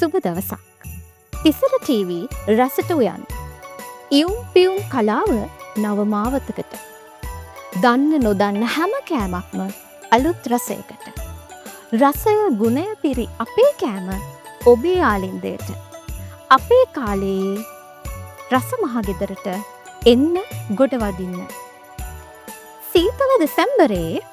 සුබ දවසක්. තිසර ටීවී රසට උයන්. ඉවුම් පියුම් කලාව නවමාවතකට. දන්න නොදන්න හැම කෑමක්ම අලුත් රසයකට. රසය ගුණය පිරි අපේ කෑම ඔබේ ආලින්දයට. අපේ කාලයේ රස මහගෙදරට එන්න ගොඩවදින්න. සීතල දෙසැම්බරේ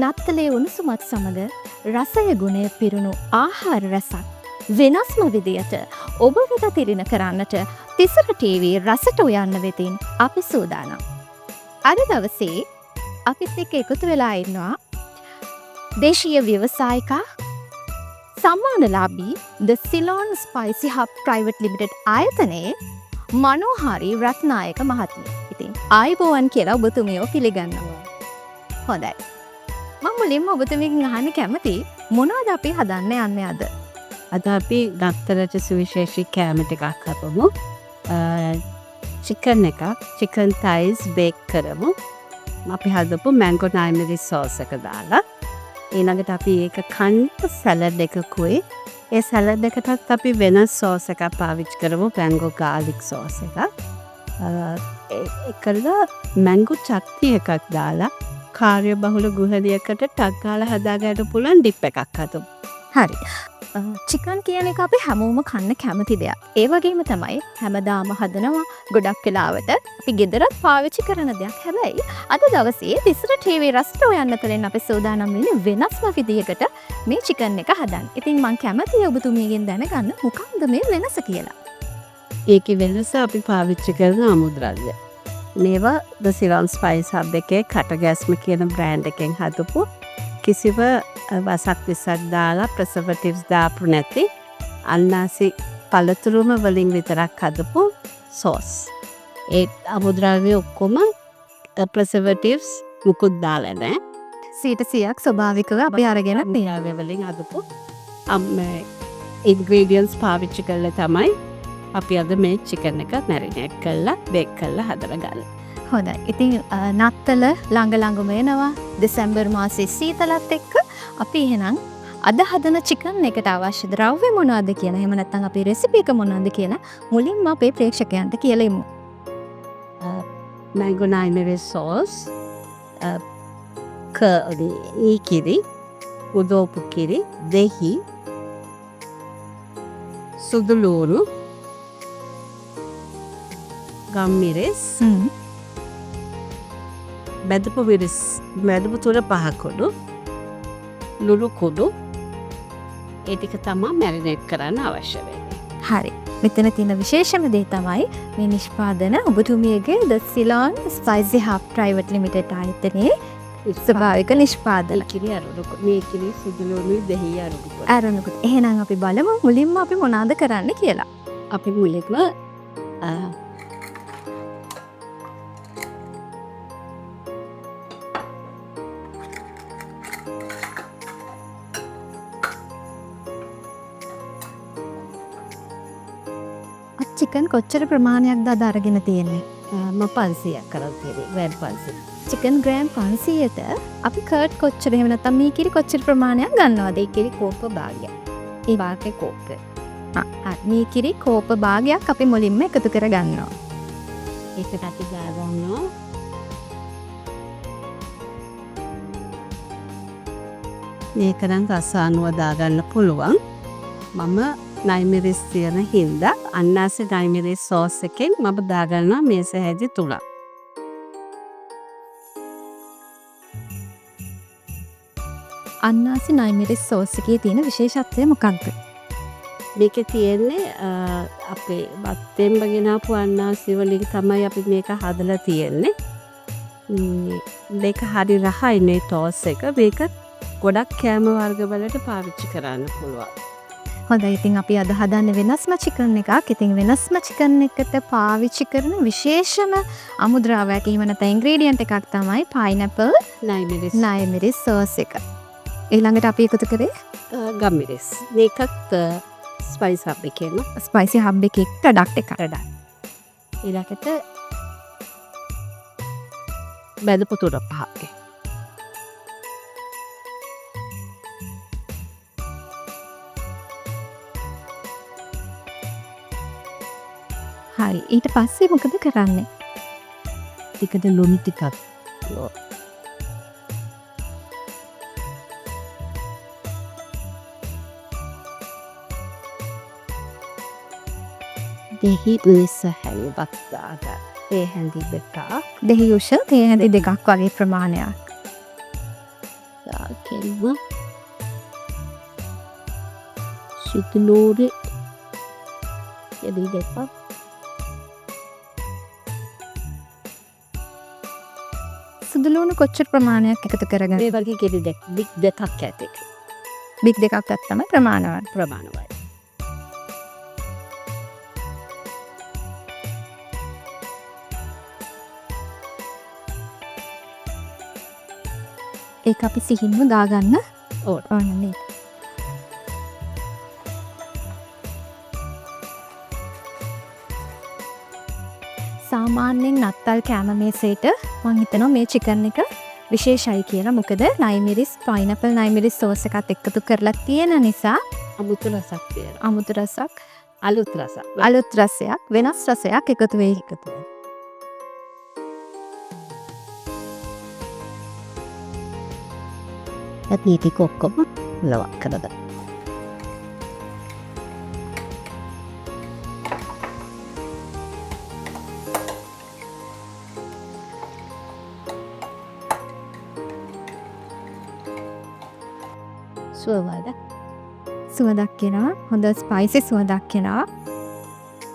නත්තලේ උණුසුමත් සමග රසය ගුණය පිරුණු ආහාර රසක් වෙනස්ම විදියට ඔබ වෙත තිරින කරන්නට තිසර ටීවී රසට උයන්න වෙතින් අපි සූදානම්. අද දවසේ අපිත් එක්ක එකතු වෙලා ඉන්නවා දේශීය ව්‍යවසායිකා සම්මානලාභී the Ceylon spicy hub private limited ආයතනයේ මනෝහාරි රත්නායක මහත්මිය. ඉතින් ආයිබෝවන් කියලා ඔබතුමියව පිළිගන්නවා. හොඳයි. මම මුලින්ම ඔබතුමියගෙන් අහන්න කැමති මොනවද අපි හදන්න යන්නේ අද? අද අපි නත්තලට සුවිශේෂී කෑම ටිකක් හදමු. චිකන් එකක්, චිකන් තයිස් බේක් කරමු. අපි හදපු මැංගෝ නයිමරි සෝස් එක දාලා. ඊළඟට අපි ඒක කන්න සැලඩ් එකකුයි. ඒ සැලඩ් එකටත් අපි වෙනස් සෝස් එකක් පාවිච්චි කරමු, මැංගෝ ගාර්ලික් සෝස් එකක්. ඒකල මැංගෝ චට්නි එකක් දාලා කාර්යබහුල ගෘහණියකට ටක් ගාලා හදාගන්න පුළුවන් ඩිප් එකක් හදමු. හරි. චිකන් කියන එක අපි හැමෝම කන්න කැමති දෙයක්. ඒ වගේම තමයි හැමදාම හදනවා ගොඩක් වෙලාවට අපි ගෙදරත් පාවිච්චි කරන දෙයක්. හැබැයි අද දවසේ තිසර ටීවී රසට උයන්න තුළින් අපි සූදානම් වෙන්නේ වෙනස්ම විදියකට මේ චිකන් එක හදන්න. ඉතින් මම කැමතියි ඔබතුමියගෙන් දැනගන්න මොකක්ද මේ වෙනස කියලා. ඒකේ වෙනස අපි පාවිච්චි කරන අමුද්‍රව්‍ය. මේවා ද සිලෝන් ස්පයිස් හබ් එකේ කටගැස්ම කියන බ්‍රෑන්ඩ් එකෙන් හදපු කිසිව වසක් විසක් දාලා ප්‍රසර්වටිව්ස් දාපු නැති අන්නාසි පළතුරුම වලින් විතරක් හදපු සෝස්. ඒ අමුද්‍රව්‍ය ඔක්කොම ප්‍රසර්වටිව්ස් මුකුත් දාලා නැහැ. 100% ස්වභාවිකව අපි අරගෙන අමුද්‍රව්‍ය වලින් හදපු ඉන්ග්‍රීඩියන්ට්ස් පාවිච්චි කරලා තමයි අපි අද මේ චිකන් එක මැරිනේට් කරලා බේක් කරලා හදලා ගන්න. හොඳයි. ඉතින් නත්තල ළඟම එනවා. දෙසැම්බර් මාසයේ සීතලත් එක්ක අපි එහෙනම් අද හදන චිකන් එකට අවශ්‍ය ද්‍රව්‍ය මොනවද කියලා, එහෙම නැත්නම් අපේ රෙසිපි එක මොනවද කියලා මුලින්ම අපේ ප්‍රේක්ෂකයන්ට කියලා ඉමු. මැංගෝ නයිමරි සෝස්, කිරි, උදෝපු කිරි, දෙහි, සුදු ලූණු, ගම්මිරිස්, බැදපු තුර පහකොඩු, ලුණු කුඩු, ඒ ටික තමයි මැරිනේට් කරන්න අවශ්‍ය වෙන්නේ. හරි. මෙතන තියෙන විශේෂම දේ තමයි මේ නිෂ්පාදන ඔබතුමියගේ the Ceylon spicy hub private limited ආයතනයේ ස්වභාවික නිෂ්පාදන. මේ කිරි සුදු ලුණුයි දෙහි අරුණුකුත්. එහෙනම් අපි බලමු මුලින්ම අපි මොනවද කරන්න කියලා. අපි මුලින්ම චිකන් කොච්චර ප්‍රමාණයක්ද අද අරගෙන තියෙන්නේ? 500ක් කරන් තියෙන්නේ. ග්‍රෑම් 500. චිකන් ග්‍රෑම් 500ට අපි කර්ඩ් කොච්චර, එහෙම නැත්නම් මේ කිරි කොච්චර ප්‍රමාණයක් ගන්නවද? ඒ කිරි කෝප භාගයක්. ඒ වාගේ කෝප. මේ කිරි කෝප භාගයක් අපි මුලින්ම එකතු කර ගන්නවා. ඒකට අපි ගන්නවා මේක නම් රස අනුව දාගන්න පුළුවන්. මම නයිමරිස් තියෙන හින්දා අන්නාසි නයිමරිස් සෝස් එකෙන් මම දාගන්නවා මේ සැහැදි 3ක්. අන්නාසි නයිමරිස් සෝස් එකේ තියෙන විශේෂත්වය මොකක්ද? මේකේ තියෙන්නේ අපේ බත්තෙන්ම ගෙනාපු අන්නාසි වලින් තමයි අපි මේක හදලා තියෙන්නේ. මේක හරි රහයි මේ ටෝස් එක. මේක ගොඩක් කෑම වර්ග වලට පාවිච්චි කරන්න පුළුවන්. හොඳයි. ඉතින් අපි අද හදන්නේ වෙනස්ම චිකන් එකක්. ඉතින් වෙනස්ම චිකන් එකට පාවිච්චි කරන විශේෂම අමුද්‍රව්‍යයක්, එහෙම නැත්නම් ඉන්ග්‍රීඩියන්ට් එකක් තමයි පයිනැපල් නයිමරිස් සෝස් එක. ඊළඟට අපි එකතු කරේ ගම්මිරිස්. මේකත් ස්පයිස් හබ් එකේම ස්පයිසි හබ් එකේ ප්‍රොඩක්ට් එකක්. ඊළඟට බැදපු තුර පහක්. හරි. ඊට පස්සේ මොකද කරන්නේ? ටිකට ලුණු ටිකක් දෙහි උස හැලියක් දාගන්න. ඒ හැඳි දෙකක් දෙහි උස තේ හැඳි දෙකක් වගේ ප්‍රමාණයක්. දාගෙන සිතුනෝරේ යදී දෙකක් සුදු ලුණු කොච්චර ප්‍රමාණයක් එකතු කරගන්න? මේ වගේ කෙලි දෙකක් ඇති බික් දෙකක් ගත්තම ප්‍රමාණවත්. ප්‍රමාණවයි. ඒක අපි සිහින්ම දාගන්න ඕන නේද? සාමාන්‍යයෙන් නත්තල් කෑම මේසෙට මං හිතනවා මේ චිකන් එක විශේෂයි කියලා. මොකද නයිමිරිස් පයිනැපල් නයිමිරිස් සෝස් එකත් එකතු කරලා තියෙන නිසා අමුතු රසක් තියෙනවා. අමුතු රසක්, අලුත් රසයක්, වෙනස් රසයක් එකතු වෙයි. මේ ටික ඔක්කොම ලවක් කරගන්න. සුවඳක් එනවා. හොඳ ස්පයිසි සුවඳක් එනවා.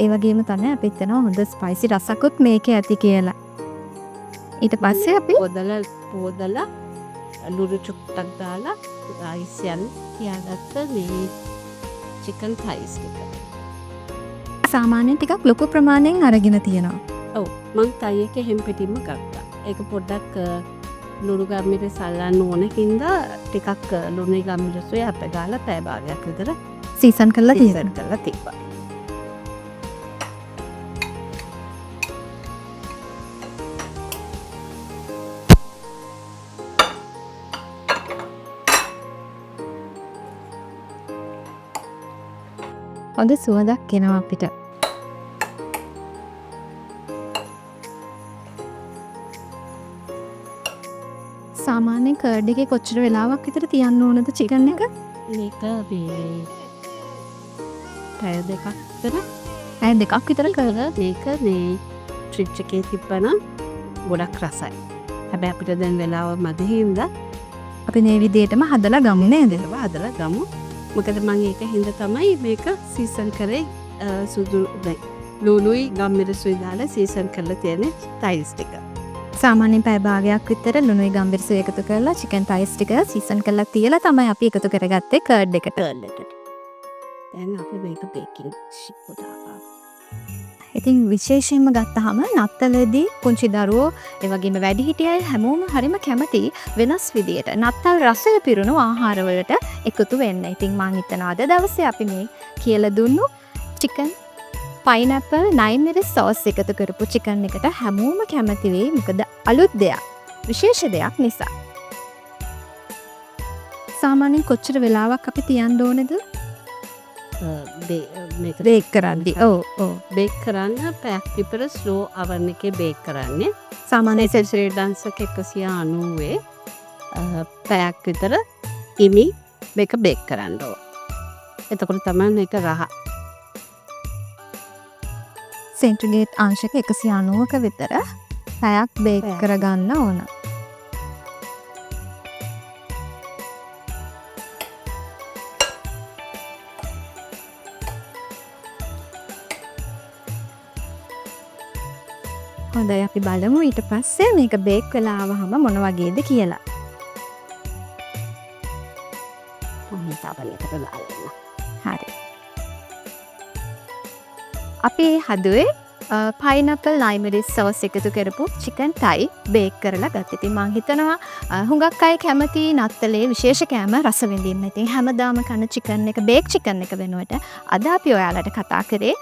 ඒ වගේම තමයි අපි හිතනවා හොඳ ස්පයිසි රසකුත් මේකේ ඇති කියලා. ඊට පස්සේ අපි පොදලා ලුණු චුට්ටක් දාලා රයිස්යන් තියාගත්ත මේ චිකන් ටයිස් ටික. සාමාන්‍යයෙන් ටිකක් ලොකු ප්‍රමාණයෙන් අරගෙන තියෙනවා. ඔව් මං තයි එක හැම පිටින්ම ගත්තා. ඒක පොඩ්ඩක් ලුණු ගම්මිරිස් අල්ලන්න ඕන හින්දා ටිකක් ලුණු ගම්මිරිස් අප ගාලා පැය භාගයක් විතර සීසන් කරලා තිබ්බා. හොඳ සුවඳක් එනවා අපිට. සාමාන්‍යයෙන් කර්ඩ් එකේ කොච්චර වෙලාවක් විතර තියන්න ඕනද චිකන් එක? මේක පැය දෙකක් විතර. පැය දෙකක් විතර කරලා මේක මේ ෆ්‍රිජ් එකේ තිබ්බනම් ගොඩක් රසයි. හැබැයි අපිට දැන් වෙලාව මදි හින්දා අපි මේ විදිහටම හදලා ගමු නේද? හදලා ගමු. මොකද මම ඒක හින්දා තමයි මේක සීසන් කරේ සුදු ලුණුයි ගම්මිරිසුයි දාලා සීසන් කරලා තියෙන ටයිස් ටික. සාමාන්‍යයෙන් පැය භාගයක් විතර ලුණුයි ගම්මිරිසු එකතු කරලා චිකන් ටයිස් ටික සීසන් කරලා තියලා තමයි අපි එකතු කරගත්තේ කර්ඩ් එකට. දැන් අපි මේක බේකින් ෂීට් දානවා. ඉතින් විශේෂයෙන්ම ගත්තහම නත්තලදී පුංචි දරුවෝ ඒ වගේම වැඩිහිටිය අය හැමෝම හරිම කැමති වෙනස් විදියට නත්තල් රසය පිරුණු ආහාරවලට එකතු වෙන්න. ඉතින් මං හිතනවා අද දවසේ අපි මේ කියලා දුන්නු චිකන් පයිනැපල් නයිමිරිස් සෝස් එකතු කරපු චිකන් එකට හැමෝම කැමති වෙයි. මොකද අලුත් දෙයක්, විශේෂ දෙයක් නිසා. සාමාන්‍යයෙන් කොච්චර වෙලාවක් අපි තියන්න ඕනද? බේක් කරන්න. බේක් කරන්න පැයක් විතර ස්ලෝ oven එකේ බේක් කරන්නේ. සාමාන්‍ය සෙල්සියස් 190 පැයක් විතර ඉමි මේක බේක් කරන්න ඕන. එතකොට තමයි මේක රහ. සෙන්ටිග්‍රේඩ් අංශක 190ක විතර පැයක් බේක් කරගන්න ඕන. හොඳයි අපි බලමු ඊට පස්සේ මේක බේක් වෙලා ආවහම මොන වගේද කියලා. හරි. අපි හදුවේ පයිනැපල් නයිමිරිස් සෝස් එකතු කරපු චිකන් ටයි බේක් කරලා ගත්තා. ඉතින් මං හිතනවා හුඟක් අය කැමති නත්තලේ විශේෂ කෑම රස විඳින්න. ඉතින් හැමදාම කන චිකන් එක බේක් චිකන් එක වෙනුවට අද අපි ඔයාලට කතා කරේ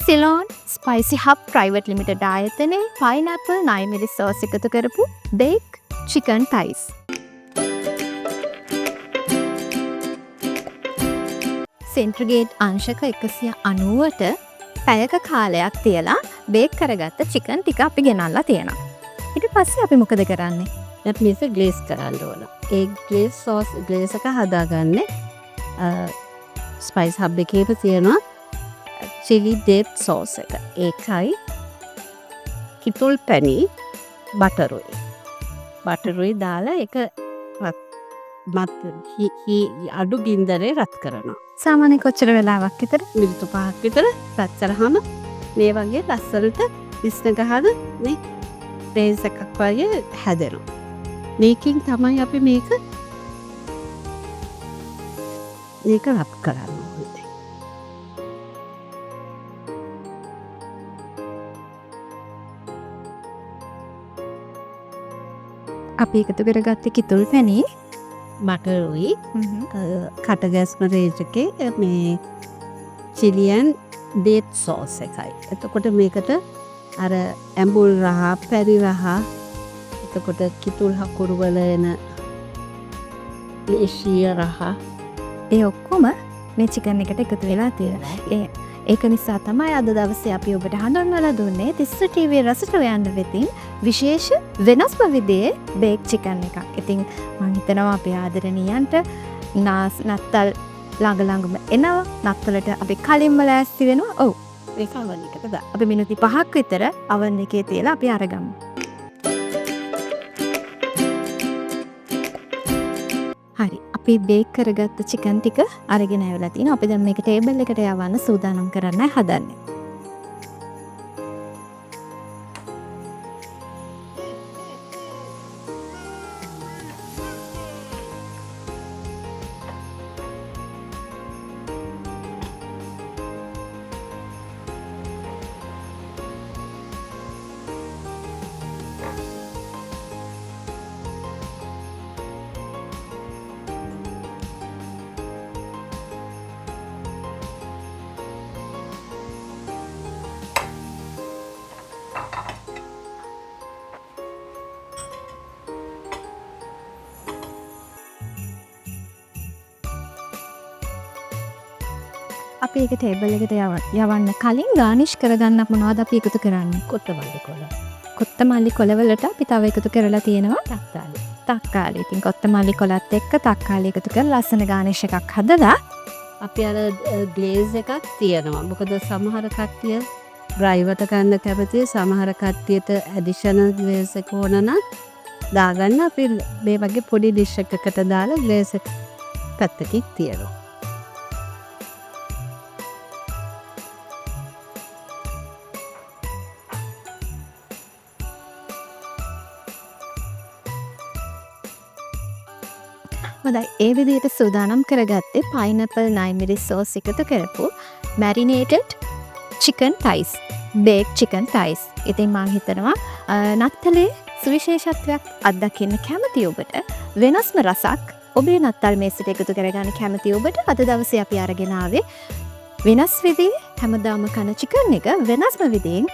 Ceylon spicy hub private limited ආයතනයේ පයිනැපල් නයිමිරිස් සෝස් එකතු කරපු බේක් චිකන් ටයිස්. සෙන්ටිග්‍රේඩ් අංශක 190ට පැයක කාලයක් තියලා බේක් කරගත්ත චිකන් ටික අපි ගෙනල්ලා තියෙනවා. ඊට පස්සේ අපි මොකද කරන්නේ? දැන් මේක ග්ලේස් කරන්න ඕන. ඒ ග්ලේස් එක හදාගන්නේ ස්පයිස් හබ් එකේම තියෙනවා chili date sauce එක. ඒකයි කිතුල් පැණි බටරුයි දාලා ඒක අඩු ගින්දරේ රත් කරනවා. සාමාන්‍ය කොච්චර වෙලාවක් විතර? මිනිත්තු 5ක් විතර රත් කරාම මේ වගේ ලස්සනට ඉස්න ගහන මේ බේස් එකක් වගේ හැදෙනවා. මේකෙන් තමයි අපි මේක රත් කරන්න ඕනේ. අපි එකතු කරගත්තේ කිතුල් පැණි බටරුයි කටගැස්ම රේජ් එකේ මේ චිලියන් ඩේට් සෝස් එකයි. එතකොට මේකට අර ඇඹුල් රහ, පැරි රහ, එතකොට කිතුල් හකුරු වල එන දේශීය රහ ඒ ඔක්කොම මේ චිකන් එකට එකතු වෙලා තියෙනවා. ඒක නිසා තමයි අද දවසේ අපි ඔබට හඳුන්වලා දුන්නේ තිස්ස ටීවී රසට හොයන්න වෙතින් විශේෂ වෙනස්ම විදිහේ බේක් චිකන් එකක්. ඉතින් මම හිතනවා අපේ ආදරණීයන්ට නත්තල් ළඟම එනවා. නත්තලට අපි කලින්ම ලෑස්ති වෙනවා. ඔව්. ඒක අවන් එකට දා. අපි මිනිත්තු 5ක් විතර අවන් එකේ තියලා අපි අරගමු. හරි. අපි බේක් කරගත්ත චිකන් ටික අරගෙන ආවලා තිනවා. අපි දැන් මේක ටේබල් එකට යවන්න සූදානම් කරන්නයි හදන්නේ. අපි ඒක ටේබල් එකට යවන්න කලින් ගානිෂ් කරගන්න මොනවද අපි එකතු කරන්නේ? කොත්තමල්ලි කොළ. කොත්තමල්ලි කොළවලට අපි තව එකතු කරලා තියෙනවා තක්කාලි. තක්කාලි. ඉතින් කොත්තමල්ලි කොළත් එක්ක තක්කාලි එකතු කරලා ලස්සන ගානිෂ් එකක් හදලා අපි අර ග්ලේස් එකක් තියෙනවා. මොකද සමහර කට්ටිය ඩ්‍රයිවට ගන්න කැමති, සමහර කට්ටියට ඇඩිෂනල් ග්ලේස් එක ඕන නම් දාගන්න අපි මේ වගේ පොඩි ඩිෂ් එකකට දාලා ග්ලේස් එක පැත්තකින් තියනවා. හොඳයි. ඒ විදිහට සූදානම් කරගත්තේ පයිනැපල් 9 මිලි සෝස් එකතු කරපු මැරිනේටඩ් චිකන් ටයිස්, බේක් චිකන් ටයිස්. ඉතින් මම හිතනවා නත්තලේ සුවිශේෂත්වයක් අත්දකින්න කැමති ඔබට, වෙනස්ම රසක් ඔබේ නත්තල් මේසෙට එකතු කරගන්න කැමති ඔබට අද දවසේ අපි අරගෙන ආවේ වෙනස් විදිහේ හැමදාම කන චිකන් එක වෙනස්ම විදිහෙන්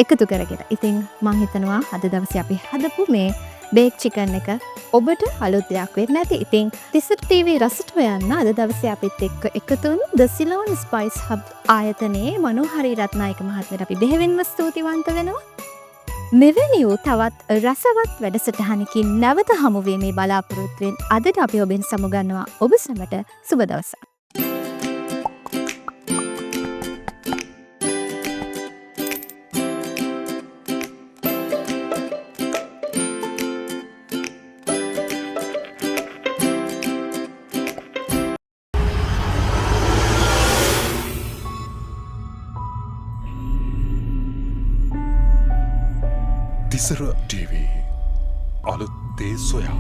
එකතු කරගෙන. ඉතින් මම හිතනවා අද දවසේ අපි හදපු මේ බේක් චිකන් එක ඔබට අලුත් දෙයක් වෙන්න ඇති. ඉතින් තිස්ස ටීවී රසට හොයන්න අද දවසේ අපිත් එක්ක එකතු වුණු ද සිලෝන් ස්පයිස් හබ් ආයතනයේ මනෝහරි රත්නායක මහත්මයාට අපි බෙහෙවින්ම ස්තුතිවන්ත වෙනවා. මෙවැනි වූ තවත් රසවත් වැඩසටහනකින් නැවත හමුවීමේ බලාපොරොත්තුවෙන් අදට අපි ඔබෙන් සමුගන්නවා. ඔබ සැමට සුබ දවසක්. තිසර TV අලුත් දේ සොයා